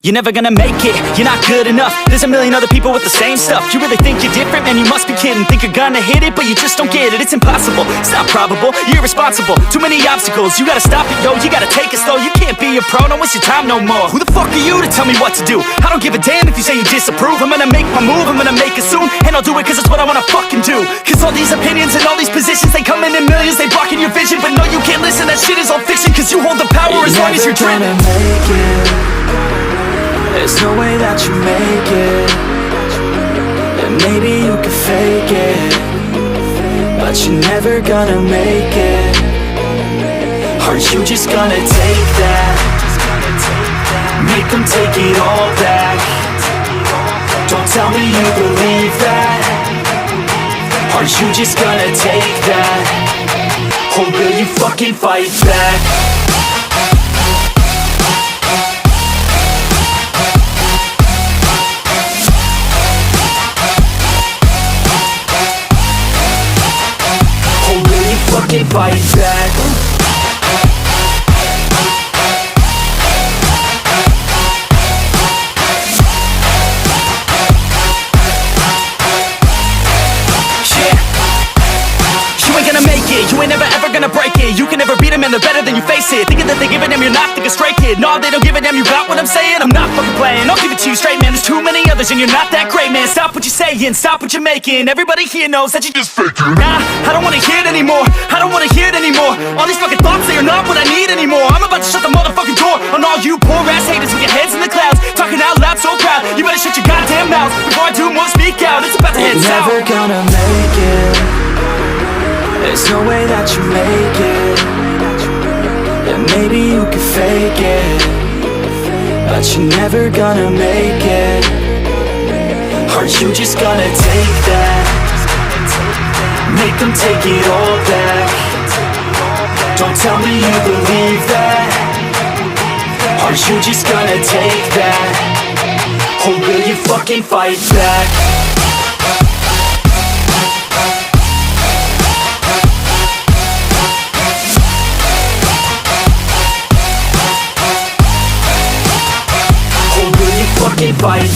You're never gonna make it, you're not good enough. There's a million other people with the same stuff. You really think you're different? Man, you must be kidding. Think you're gonna hit it, but you just don't get it. It's impossible, it's not probable, you're irresponsible. Too many obstacles, you gotta stop it, yo. You gotta take it slow, you can't be a pro. Don't waste your time no more. Who the fuck are you to tell me what to do? I don't give a damn if you say you disapprove. I'm gonna make my move, I'm gonna make it soon. And I'll do it cause it's what I wanna fucking do. Cause all these opinions and all these positions, they come in millions, they blocking your vision. But no, you can't listen, that shit is all fiction. Cause you hold the power as long as you're dreaming. There's no way that you make it. And maybe you can fake it, but you're never gonna make it. Aren't you just gonna take that? Make them take it all back. Don't tell me you believe that. Aren't you just gonna take that? Or will you fucking fight back? Fucking fight back. You ain't gonna make it, you ain't never ever gonna break it. You can never beat them and they're better than you face it. Thinking that they give a damn, you're not thinking straight, kid. No, they don't give a damn, you got what I'm saying? I'm not fucking playing, I'll give it to you straight, man. There's too many others and you're not that great, man. Stop what you're saying, stop what you're making. Everybody here knows that you just faking. Nah, I don't wanna hear it anymore, I don't wanna hear it anymore. All these fucking thoughts, they are not what I need anymore. I'm about to shut the motherfucking door on all you poor ass haters with your heads in the clouds, talking out loud so proud. You better shut your goddamn mouth before I do more speak out. It's about to head south. You're never gonna make it. There's no way that you make it. And maybe you can fake it, but you're never gonna make it. Aren't you just gonna take that? Make them take it all back. Don't tell me you believe that. Aren't you just gonna take that? Or will you fucking fight back? Fight